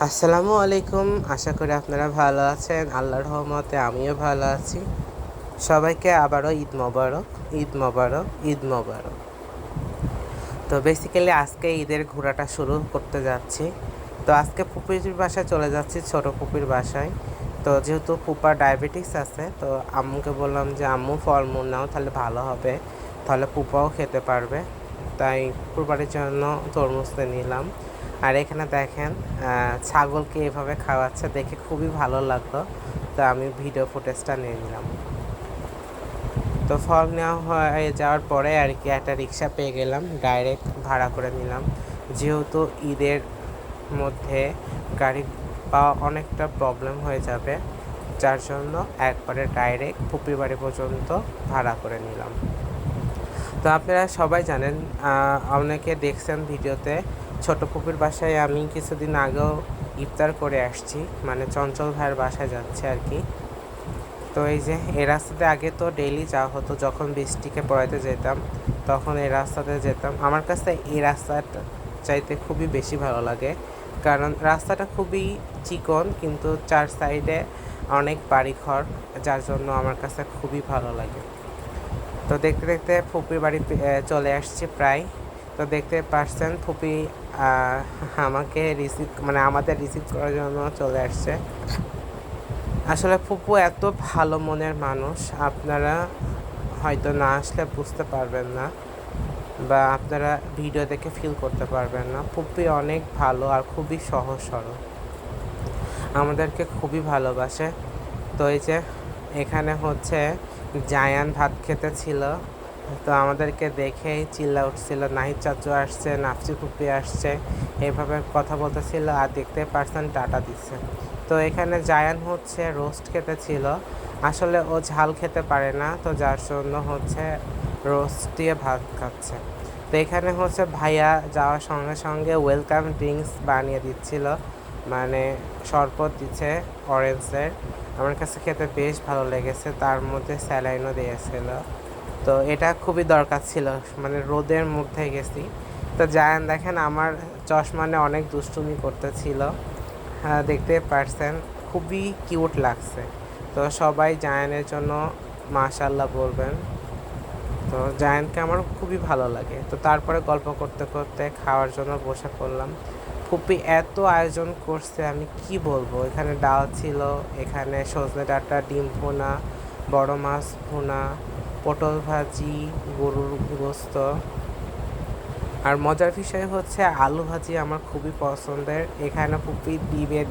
আসসালামু আলাইকুম। আশা করি আপনারা ভালো আছেন। আল্লাহর রহমতে আমিও ভালো আছি। সবাইকে আবারও ঈদ মোবারক, ঈদ মোবারক, ঈদ মোবারক। তো বেসিক্যালি আজকে ঈদের ঘোরাটা শুরু করতে যাচ্ছি। তো আজকে ফুপির বাসায় চলে যাচ্ছি, ছোট ফুপির বাসায়। তো যেহেতু ফুপার ডায়াবেটিস আছে, তো আম্মুকে বললাম যে আম্মু ফলমূল নাও, তাহলে ভালো হবে, তাহলে ফুপাও খেতে পারবে। তাই ফুপুর বাড়ির জন্য তরমুজ নিলাম। আর এখানে দেখেন ছাগলকে এভাবে খাওয়াচ্ছে, দেখে খুবই ভালো লাগলো। তো আমি ভিডিও ফুটেজটা নিয়ে নিলাম। তো ফল নেওয়া হয়ে যাওয়ার পরে আর কি একটা রিক্সা পেয়ে গেলাম, ডাইরেক্ট ভাড়া করে নিলাম। যেহেতু ঈদের মধ্যে গাড়ি পাওয়া অনেকটা প্রবলেম হয়ে যাবে, যার জন্য একবারে ডাইরেক্ট ফুপির বাড়ি পর্যন্ত ভাড়া করে নিলাম। তো আপনারা সবাই জানেন, অনেকে দেখছেন ভিডিওতে, ছোট ফুপির বাসায় আমি কিছুদিন আগেও ইফতার করে আসছি, মানে চঞ্চল ভাইয়ের বাসায় যাচ্ছে আর কি। তো এই যে এই রাস্তাতে আগে তো ডেইলি যাওয়া হতো, যখন বৃষ্টিকে পড়াইতে যেতাম তখন এই রাস্তাতে যেতাম। আমার কাছে এই রাস্তাটা চাইতে খুবই বেশি ভালো লাগে, কারণ রাস্তাটা খুবই চিকন কিন্তু চার সাইডে অনেক বাড়িঘর, যার জন্য আমার কাছে খুবই ভালো লাগে। তো দেখতে দেখতে ফুপির বাড়ি চলে আসছি প্রায়। তো দেখতে পারছেন ফুপি আমাকে আমাদের রিসিভ করার জন্য চলে আসছে। আসলে ফুপু এত ভালো মনের মানুষ, আপনারা হয়তো না আসলে বুঝতে পারবেন না, বা আপনারা ভিডিও দেখে ফিল করতে পারবেন না। ফুপি অনেক ভালো আর খুবই সহজ সরল, আমাদেরকে খুবই ভালোবাসে। তো এই যে এখানে হচ্ছে জায়ান ভাত খেতে ছিল, তো আমাদেরকে দেখেই চিল্লা উঠছিল, নাহিদ চাচু আসছে, নাফসি ফুপি আসছে, এভাবে কথা বলতেছিল। আর দেখতে পারছেন টাটা দিচ্ছে। তো এখানে জায়ান হচ্ছে রোস্ট খেতে ছিল, আসলে ও ঝাল খেতে পারে না, তো যার জন্য হচ্ছে রোস্ট দিয়ে ভাত খাচ্ছে। তো এখানে হচ্ছে ভাইয়া যাওয়ার সঙ্গে সঙ্গে ওয়েলকাম ড্রিঙ্কস বানিয়ে দিচ্ছিল, মানে শরবত দিচ্ছে অরেঞ্জের। আমার কাছে খেতে বেশ ভালো লেগেছে, তার মধ্যে স্যালাইনও দিয়েছিল। তো এটা খুবই দরকার ছিল, মানে রোদের মধ্যে গেছি। তো জায়ান দেখেন আমার চশমা নিয়ে অনেক দুষ্টুমি করতেছিল, হ্যাঁ দেখতে পারছেন, খুবই কিউট লাগছে। তো সবাই জায়ানের জন্য মাশাআল্লাহ বলবেন। তো জায়ানকে আমার খুবই ভালো লাগে। তো তারপরে গল্প করতে করতে খাওয়ার জন্য বসে পড়লাম। ফুপি এত আয়োজন করছে, আমি কি বলবো। এখানে ডাল ছিল, এখানে সজনে ডাঁটা, ডিম ভুনা, বড় মাছ ভুনা, পটল ভাজি, গরুর গোস্ত। আর মজার বিষয় হচ্ছে আলু ভাজি আমার খুবই পছন্দের। এখানে ফুপি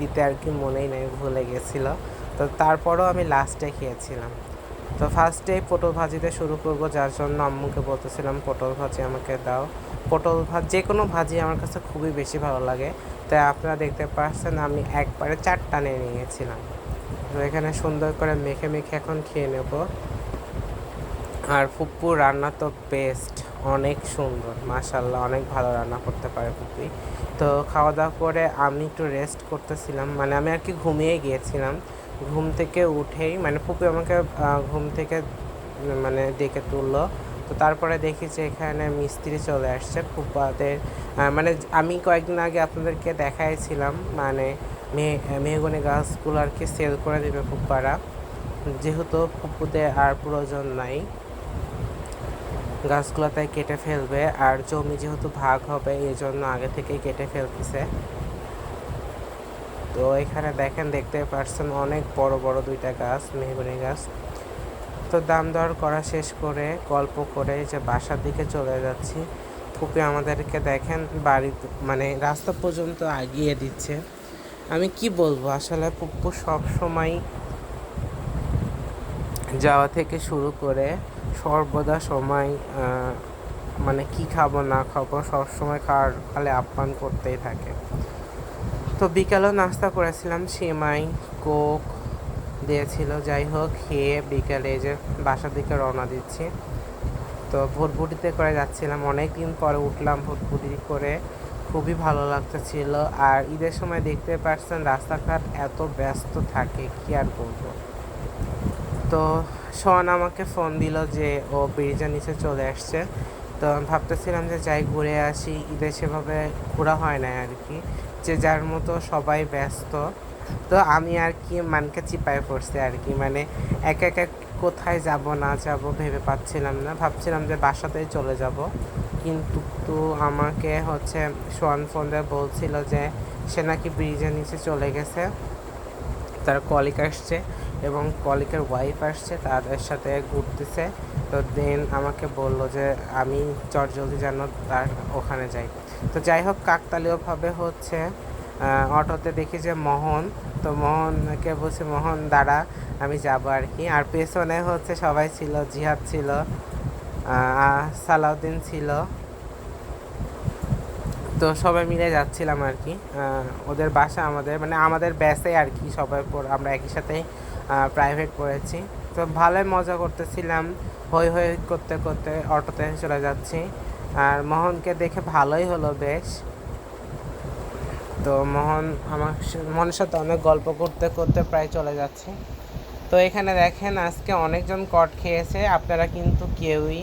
দিতে আর কি মনেই নেই, ভুলে গেছিল। তো তারপরও আমি লাস্টে খেয়েছিলাম। তো ফার্স্টে পটল ভাজিতে শুরু করব, যার জন্য আম্মুকে বলতেছিলাম পটল ভাজি আমাকে দাও। যে কোনো ভাজি আমার কাছে খুবই বেশি ভালো লাগে। তাই আপনারা দেখতে পাচ্ছেন আমি একবারে 4টা নিয়ে নিয়েছিলাম। তো এখানে সুন্দর করে মেখে মেখে এখন খেয়ে নেব। আর ফুপ্পু রান্না তো বেস্ট, অনেক সুন্দর, মাশাল্লাহ, অনেক ভালো রান্না করতে পারে ফুপি। তো খাওয়া দাওয়া করে আমি একটু রেস্ট করতেছিলাম, মানে আমি আর কি ঘুমিয়ে গিয়েছিলাম। ঘুম থেকে উঠেই মানে ফুপি আমাকে ঘুম থেকে মানে ডেকে তুললো। তো তারপরে দেখি যে এখানে মিস্ত্রি চলে আসছে ফুপাদের, মানে আমি কয়েকদিন আগে আপনাদেরকে দেখাইছিলাম, মানে মেহগনি গাছগুলো আর কি সেল করে দেবে ফুপ্পারা, যেহেতু ফুপুদের আর প্রয়োজন নাই, গাছগুলো তাই কেটে ফেলবে। আর জমি যেহেতু ভাগ হবে, এই জন্য আগে থেকেই কেটে ফেলতেছে। তো এখানে দেখেন, দেখতে পাচ্ছেন অনেক বড় বড় 2টা গাছ, মেহগনি গাছ। তো দাম দর করা শেষ করে গল্প করে যে বাসার দিকে চলে যাচ্ছি। ফুপি আমাদেরকে দেখেন বাড়ি মানে রাস্তা পর্যন্ত আগিয়ে দিচ্ছে। আমি কি বলবো, আসলে ফুপু সব সময় যাওয়া থেকে শুরু করে সর্বদা সময় মানে কি খাবো না খাবো সবসময় খালি আপ্যায়ন করতেই থাকে। তো বিকালেও নাস্তা করেছিলাম, সেমাই কোক দিয়েছিল। যাই হোক, খেয়ে বিকালে যে বাসার দিকে রওনা দিচ্ছি। তো ভুটভুটিতে করে যাচ্ছিলাম, অনেক দিন পরে উঠলাম ভুটভুটি করে, খুবই ভালো লাগতেছিল। আর ঈদের সময় দেখতে পাচ্ছেন রাস্তাঘাট এত ব্যস্ত থাকে, কি আর বলবো। তো শোন আমাকে ফোন দিল যে ও ব্রিজের নিচে চলে আসছে। তো আমি ভাবতেছিলাম যে যাই ঘুরে আসি, ঈদে সেভাবে ঘোরা হয় না আর কি। যে যার মতো সবাই ব্যস্ত। তো আমি আর কি মানকে চিপায় পড়ছি আর কি, মানে একা একা কোথায় যাব না যাব ভেবে পাচ্ছিলাম না, ভাবছিলাম যে বাসাতেই চলে যাব। কিন্তু তো আমাকে হচ্ছে সোয়ান ফোন দিয়ে বলছিল যে সে নাকি ব্রিজের নিচে চলে গেছে, তার কলিগ আসছে এবং কলিগের ওয়াইফ আসছে, তাদের সাথে ঘুরতেছে। তো দেন আমাকে বলল যে আমি চটজলদি যেন তার ওখানে যাই। তো যাই হোক, কাকতালীয়ভাবে হচ্ছে অটোতে দেখি যে মোহন। তো মোহনকে বলছি, মোহন দাঁড়া, আমি যাব আর কি। আর পেছনে হচ্ছে সবাই ছিল, জিহাদ ছিল, সালাউদ্দিন ছিল। তো সবাই মিলে যাচ্ছিলাম আর কি। ওদের বাসা আমাদের, মানে আমাদের ব্যাসে আর কি, সবাই আমরা একই সাথে প্রাইভেট পড়েছি। তো ভালোই মজা করতেছিলাম, হই হই করতে করতে অটোতে চলে যাচ্ছি। আর মোহনকে দেখে ভালোই হলো বেশ। তো মোহনের সাথে অনেক গল্প করতে করতে প্রায় চলে যাচ্ছি। তো এখানে দেখেন আজকে অনেকজন কট খেয়েছে। আপনারা কিন্তু কেউই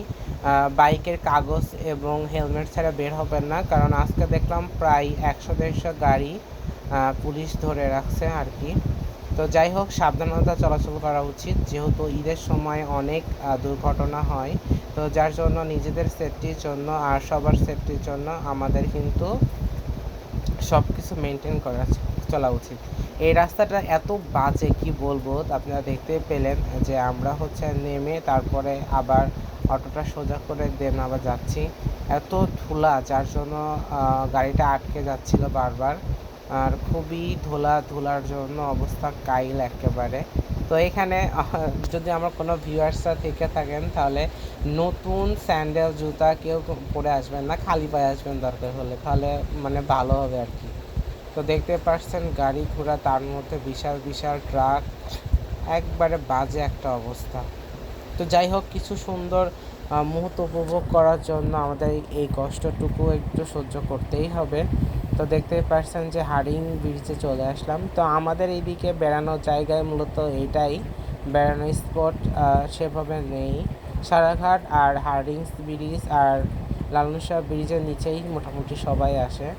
বাইকের কাগজ এবং হেলমেট ছাড়া বের হবেন না, কারণ আজকে দেখলাম প্রায় 100-150 গাড়ি পুলিশ ধরে রাখছে আর কি। তো যাই হোক, সাবধানতা চলাচল করা উচিত, যেহেতু ঈদের সময় অনেক দুর্ঘটনা হয়। তো যার জন্য নিজেদের সেফটির জন্য আর সবার সেফটির জন্য আমাদের কিন্তু সব কিছু মেনটেন চলা উচিত। এই রাস্তাটা এত বাজে কি বলবো, আপনারা দেখতে পেলেন যে আমরা হচ্ছে নেমে তারপরে আবার অটোটা সোজা করে দেন আবার যাচ্ছি। এত ধুলা, যার জন্য গাড়িটা আটকে যাচ্ছিল বারবার। আর খুবই ধুলার জন্য অবস্থা কাইল একেবারে। তো এখানে যদি আমার কোনো ভিউয়ার্সরা থেকে থাকেন, তাহলে নতুন স্যান্ডেল জুতা কেউ পরে আসবেন না, খালি পায়ে আসবেন দরকার হলে, তাহলে মানে ভালো হবে আর কি। তো দেখতে পাচ্ছেন গাড়ি ঘোড়া, তার মধ্যে বিশাল বিশাল ট্রাক, একবারে বাজে একটা অবস্থা। তো যাই হোক, কিছু সুন্দর মুহূর্ত উপভোগ করার জন্য আমাদের এই কষ্টটুকু একটু সহ্য করতেই হবে। তো দেখতেই পাচ্ছেন যে হারিং ব্রিজে চলে আসলাম। তো আমাদের এইদিকে বেড়ানোর জায়গায় মূলত এইটাই, বেড়ানোর স্পট সেভাবে নেই। সারাঘাট আর হার্ডিংস ব্রিজ আর লালন শাহ ব্রিজের নিচেই মোটামুটি সবাই আসে।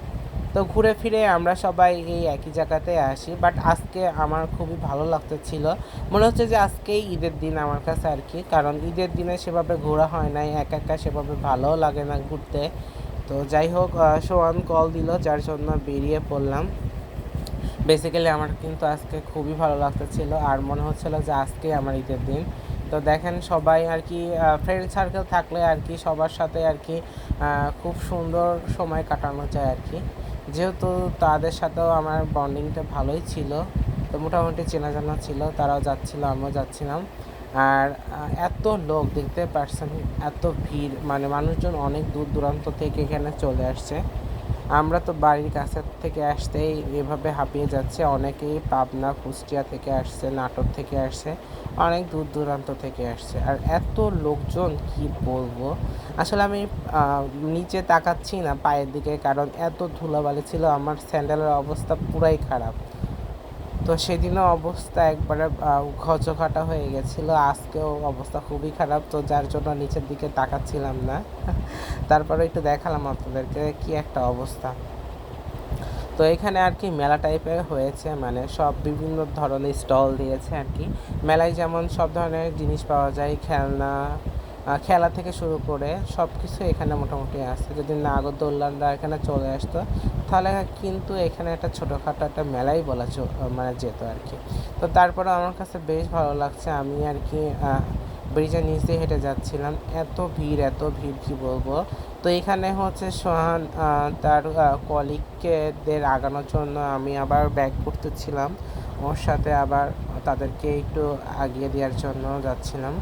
তো ঘুরে ফিরে আমরা সবাই এই একই জায়গাতে আসি। বাট আজকে আমার খুবই ভালো লাগতেছিল, মনে হচ্ছে যে আজকেই ঈদের দিন আমার কাছে আর কি, কারণ ঈদের দিনে সেভাবে ঘোরা হয় নাই, একা একা সেভাবে ভালোও লাগে না ঘুরতে। তো যাই হোক, সোয়ান কল দিল, যার জন্য বেরিয়ে পড়লাম। বেসিক্যালি আমার কিন্তু আজকে খুবই ভালো লাগতেছিল, আর মনে হচ্ছিল যে আজকেই আমার ঈদের দিন। তো দেখেন সবাই আর কি, ফ্রেন্ড সার্কেল থাকলে আর কি সবার সাথে আর কি খুব সুন্দর সময় কাটানো যায় আর কি। যেহেতু তাদের সাথেও আমার বন্ডিংটা ভালোই ছিল, তো মোটামুটি চেনা জানা ছিল, তারাও যাচ্ছিলো আমিও যাচ্ছিলাম। আর এত লোক দেখতে পারছেন, এত ভিড়, মানে মানুষজন অনেক দূর দূরান্ত থেকে এখানে চলে আসছে। আমরা তো বাড়ির কাছের থেকে আসতেই এভাবে হাঁপিয়ে যাচ্ছে, অনেকেই পাবনা কুষ্টিয়া থেকে আসছে, নাটোর থেকে আসছে, অনেক দূর দূরান্ত থেকে আসছে। আর এত লোকজন কি বলবো, আসলে আমি নিচে তাকাচ্ছি না পায়ের দিকে, কারণ এত ধুলাবালি ছিল, আমার স্যান্ডেলের অবস্থা পুরাই খারাপ। তো সেদিনও অবস্থা একবারে খচখাটা হয়ে গেছিলো, আজকেও অবস্থা খুবই খারাপ, তো যার জন্য নিচের দিকে তাকাচ্ছিলাম না। তারপরে একটু দেখালাম আপনাদেরকে কি একটা অবস্থা। তো এখানে আর কি মেলা টাইপের হয়েছে, মানে সব বিভিন্ন ধরনের স্টল দিয়েছে আর কি। মেলায় যেমন সব ধরনের জিনিস পাওয়া যায়, খেলা থেকে শুরু করে সব কিছু এখানে মোটামুটি আছে। যদি নাগরদোল্লানরা এখানে চলে আসতো, তাহলে কিন্তু এখানে একটা ছোটোখাটো একটা মেলাই বলা মানে যেত আর কি। তো তারপরে আমার কাছে বেশ ভালো লাগছে, আমি আর কি ব্রিজের নিচ দিয়ে হেঁটে যাচ্ছিলাম, এত ভিড় কি বলবো। তো এখানে হচ্ছে সোহান তার কলিগদের আগানোর জন্য আমি আবার ব্যাক করতেছিলাম, ওর সাথে আবার তাদেরকে একটু আগিয়ে দেওয়ার জন্য যাচ্ছিলাম।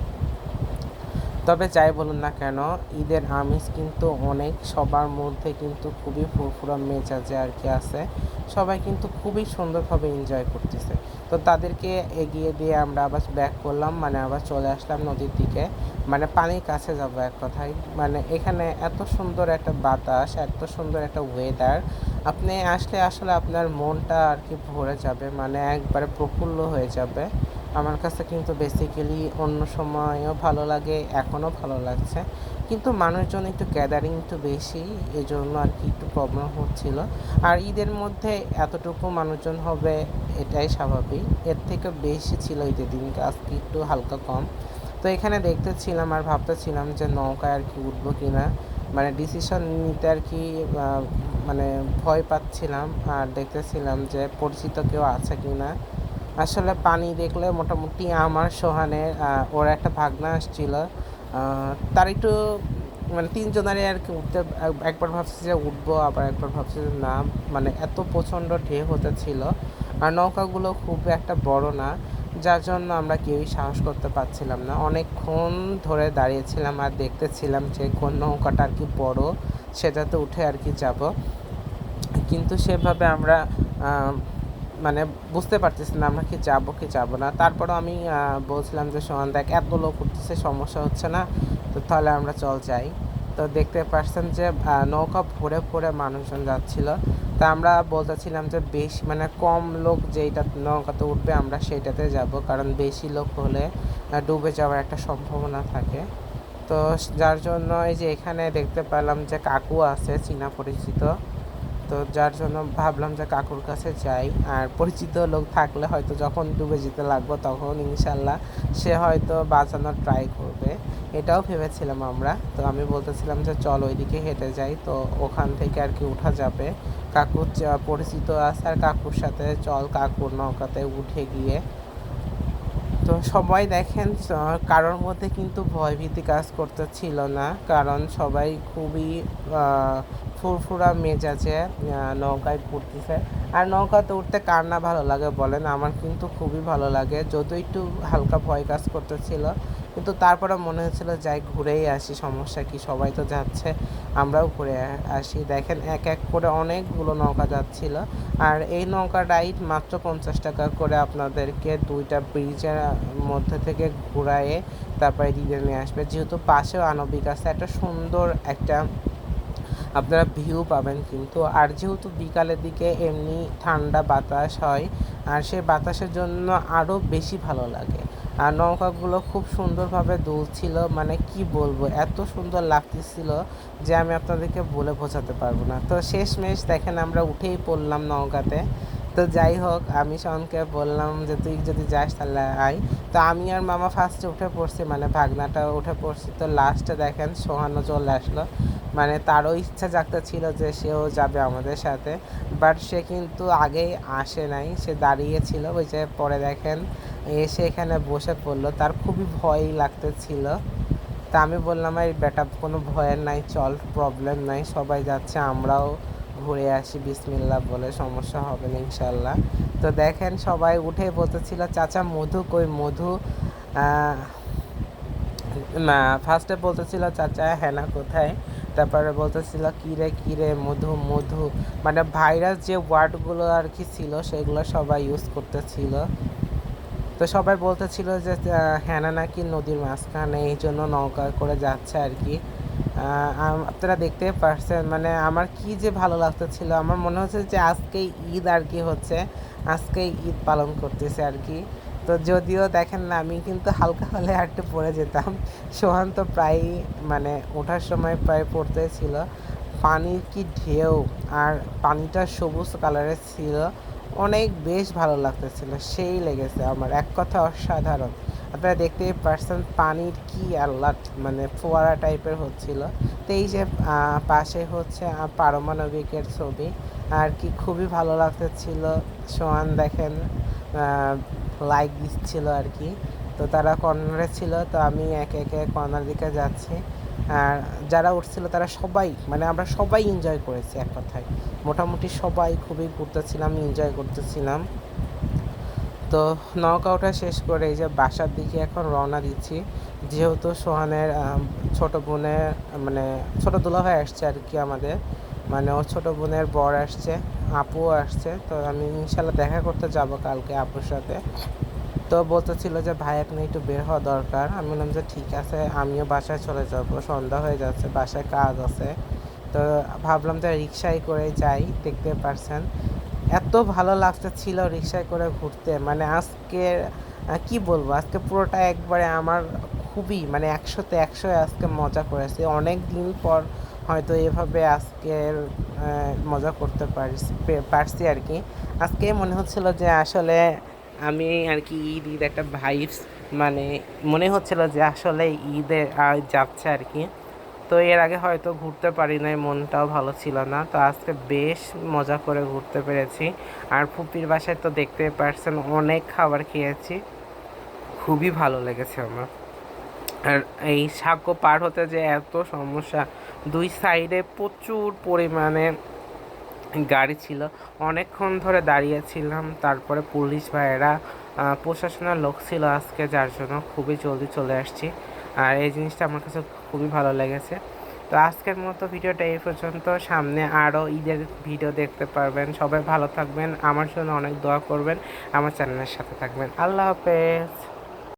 তবে যাই বলুন না কেন, ঈদের আমেজ কিন্তু অনেক, সবার মধ্যে কিন্তু খুবই ফুরফুরা মেজাজে আর কি আছে, সবাই কিন্তু খুবই সুন্দরভাবে এনজয় করতেছে। তো তাদেরকে এগিয়ে দিয়ে আমরা আবার ব্যাক করলাম, মানে আবার চলে আসলাম নদীর দিকে, মানে পানির কাছে যাবো এক কথায়। মানে এখানে এত সুন্দর একটা বাতাস, এত সুন্দর একটা ওয়েদার, আপনি আসলে আসলে আপনার মনটা আর কি ভরে যাবে, মানে একবারে প্রফুল্ল হয়ে যাবে। আমার কাছে কিন্তু বেসিক্যালি অন্য সময়ও ভালো লাগে, এখনও ভালো লাগছে, কিন্তু মানুষজন একটু গ্যাদারিং একটু বেশি, এই জন্য আর কি একটু প্রবলেম হচ্ছিল। আর ঈদের মধ্যে এতটুকু মানুষজন হবে এটাই স্বাভাবিক, এর থেকে বেশি ছিল ঈদের দিনকে, আজকে একটু হালকা কম। তো এখানে দেখতেছিলাম আর ভাবতেছিলাম যে নৌকায় আর কি উঠবো কি না, মানে ডিসিশন নিতে আর কি মানে ভয় পাচ্ছিলাম। আর দেখতেছিলাম যে পরিচিত কেউ আছে কি না। আসলে পানি দেখলে মোটামুটি আমার সোহানের ওর একটা ভাগনা আসছিল, তার একটু মানে তিনজনারই আর কি উঠতে, একবার ভাবছি যে উঠবো, আবার একবার ভাবছি যে না, মানে এত প্রচণ্ড ঢেউ হতেছিল। আর নৌকাগুলো খুব একটা বড় না, যার জন্য আমরা কেউই সাহস করতে পারছিলাম না। অনেকক্ষণ ধরে দাঁড়িয়েছিলাম আর দেখতেছিলাম যে কোন নৌকাটা আর কি বড়, সেটাতে উঠে আর কি যাব, কিন্তু সেভাবে আমরা মানে বুঝতে পারতেছি না আমরা কি যাবো কি যাবো না। তারপরও আমি বলছিলাম যে সোহান দেখ, এত লোক উঠতেছে, সমস্যা হচ্ছে না, তো তাহলে আমরা চল যাই। তো দেখতে পারছেন যে নৌকা ভরে ভরে মানুষজন যাচ্ছিল। তা আমরা বলতেছিলাম যে বেশি মানে কম লোক যেইটা নৌকাতে উঠবে আমরা সেইটাতে যাব, কারণ বেশি লোক হলে ডুবে যাওয়ার একটা সম্ভাবনা থাকে। তো যার জন্য এই যে এখানে দেখতে পেলাম যে কাকু আছে চীনা পরিচিত, তো যার জন্য ভাবলাম যে কাকুর কাছে যাই। আর পরিচিত লোক থাকলে হয়তো যখন ডুবে যেতে লাগবো তখন ইনশাল্লাহ সে হয়তো বাঁচানোর ট্রাই করবে, এটাও ভেবেছিলাম আমরা। তো আমি বলতেছিলাম যে চল ওইদিকে হেঁটে যাই, তো ওখান থেকে আর কি উঠা যাবে, কাকুর পরিচিত আছে, আর কাকুর সাথে চল কাকুর নৌকাতে উঠে গিয়ে। তো সবাই দেখেন কারোর মধ্যে কিন্তু ভয়ভীতি কাজ করতেছিল না, কারণ সবাই খুবই ফুরফুরা মেজাজে নৌকায় ঘুরতেছে। আর নৌকাতে উঠতে কার না ভালো লাগে বলেন, আমার কিন্তু খুবই ভালো লাগে, যদিও একটু হালকা ভয় কাজ করতেছিল, কিন্তু তারপরে মনে হচ্ছিল যাই ঘুরেই আসি, সমস্যা কি, সবাই তো যাচ্ছে, আমরাও ঘুরে আসি। দেখেন এক এক করে অনেকগুলো নৌকা যাচ্ছিল। আর এই নৌকা রাইড মাত্র 50 টাকা করে আপনাদেরকে দুইটা ব্রিজের মধ্যে থেকে ঘুরায়ে তারপরে দিকে নিয়ে আসবে, যেহেতু পাশেও আণবিক আছে, একটা সুন্দর একটা আপনারা ভিউ পাবেন কিন্তু। আর যেহেতু বিকালের দিকে এমনি ঠান্ডা বাতাস হয়, আর সেই বাতাসের জন্য আরও বেশি ভালো লাগে। আর নৌকাগুলো খুব সুন্দরভাবে দুলছিল, মানে কি বলবো, এত সুন্দর লাগতেছিল যে আমি আপনাদেরকে বলে বোঝাতে পারবো না। তো শেষমেশ দেখেন আমরা উঠেই পড়লাম নৌকাতে। তো যাই হোক, আমি শোনকে বললাম যে তুই যদি যাস তাহলে আয়। তো আমি আর মামা ফার্স্টে উঠে পড়ছি, মানে ভাগনাটা উঠে পড়ছি। তো লাস্টে দেখেন সোহানও চলে আসলো, মানে তারও ইচ্ছা জাগতে ছিল যে সেও যাবে আমাদের সাথে, বাট সে কিন্তু আগেই আসে নাই, সে দাঁড়িয়েছিল। ওই যে পরে দেখেন এসে এখানে বসে পড়লো, তার খুবই ভয় লাগতেছিল। তা আমি বললাম এই বেটা কোনো ভয়ের নাই, চল, প্রবলেম নাই, সবাই যাচ্ছে, আমরাও ঘুরে আসি বিসমিল্লাহ বলে, সমস্যা হবে না ইনশাল্লাহ। তো দেখেন সবাই উঠে বলতেছিল চাচা মধু কই, মধু না, ফার্স্টে বলতেছিল চাচা হেনা কোথায়, তারপরে বলতেছিল কিরে কিরে মধু মধু, মানে ভাইরাস যে ওয়ার্ডগুলো আর কি ছিল সেগুলো সবাই ইউজ করতেছিল। তো সবাই বলতেছিল যে হেনা নাকি নদীর মাঝখানে, এই জন্য নৌকা করে যাচ্ছে আর কি। আপনারা দেখতে পারছেন, মানে আমার কি যে ভালো লাগতেছিল, আমার মনে হচ্ছে যে আজকেই ঈদ আর কি হচ্ছে, আজকেই ঈদ পালন করতেছে আর কি। তো যদিও দেখেন না, আমি কিন্তু হালকা হলে আর একটু পড়ে যেতাম, সোহান তো প্রায় মানে ওঠার সময় প্রায় পড়তে ছিল। পানির কি ঢেউ, আর পানিটা সবুজ কালারের ছিল, অনেক বেশ ভালো লাগতেছিল, সেই লেগেছে আমার, এক কথা অসাধারণ। আপনারা দেখতেই পারছেন পানির কি আল্লাহ, মানে ফোয়ারা টাইপের হচ্ছিল। তো এই যে পাশে হচ্ছে পারমাণবিকের ছবি আর কি, খুবই ভালো লাগতেছিল। সোহান দেখেন লাইক দিচ্ছিল আর কি। তো তারা কর্নারে ছিল, তো আমি একে একে কর্নার দিকে যাচ্ছি। আর যারা উঠছিল তারা সবাই, মানে আমরা সবাই এনজয় করেছি, এক কথায় মোটামুটি সবাই খুবই ঘুরতেছিলাম, এনজয় করতেছিলাম। তো নৌকা ওঠা শেষ করে এই যে বাসার দিকে এখন রওনা দিচ্ছি, যেহেতু সোহানের ছোটো বোনের মানে ছোটো দুলাভাই আসছে আর কি আমাদের, মানে ওর ছোটো বোনের বর আসছে, আপুও আসছে। তো আমি ইনশাল্লাহ দেখা করতে যাব কালকে আপুর সাথে। তো বলতেছিল যে ভাই এখন একটু বের হওয়া দরকার, আমি বললাম যে ঠিক আছে, আমিও বাসায় চলে যাব, সন্ধ্যা হয়ে যাচ্ছে, বাসায় কাজ আছে। তো ভাবলাম যে রিক্সায় করে যাই। দেখতে পারছেন এত ভালো লাগতেছিল রিক্সায় করে ঘুরতে, মানে আজকের কি বলবো, আজকে পুরোটা একবারে আমার খুবই মানে 100-তে 100 আজকে মজা করেছি। অনেক দিন পর হয়তো এভাবে আজকের মজা করতে পারছি আর কি। আজকে মনে হচ্ছিল যে আসলে আমি আর কি ঈদ ঈদ একটা ভাইবস, মানে মনে হচ্ছিল যে আসলে ঈদে যাচ্ছে আর কি। তো এর আগে হয়তো ঘুরতে পারি নাই, মনটাও ভালো ছিল না, তো আজকে বেশ মজা করে ঘুরতে পেরেছি। আর ফুপির বাসায় তো দেখতে পারছেন অনেক খাবার খেয়েছি, খুবই ভালো লেগেছে আমার। আর এই সাঁকো পার হতে যে এত সমস্যা, দুই সাইডে প্রচুর পরিমাণে গাড়ি ছিল, অনেকক্ষণ ধরে দাঁড়িয়েছিলাম। তারপরে পুলিশ ভাইয়েরা প্রশাসনের লোক ছিল আজকে, যার জন্য খুবই জলদি চলে আসছি। আর এই জিনিসটা আমার কাছে খুবই ভালো লেগেছে। তো আজকের মতো ভিডিওটা এই পর্যন্ত, সামনে আরও ঈদের ভিডিও দেখতে পারবেন। সবাই ভালো থাকবেন, আমার জন্য অনেক দোয়া করবেন, আমার চ্যানেলের সাথে থাকবেন। আল্লাহ হাফেজ।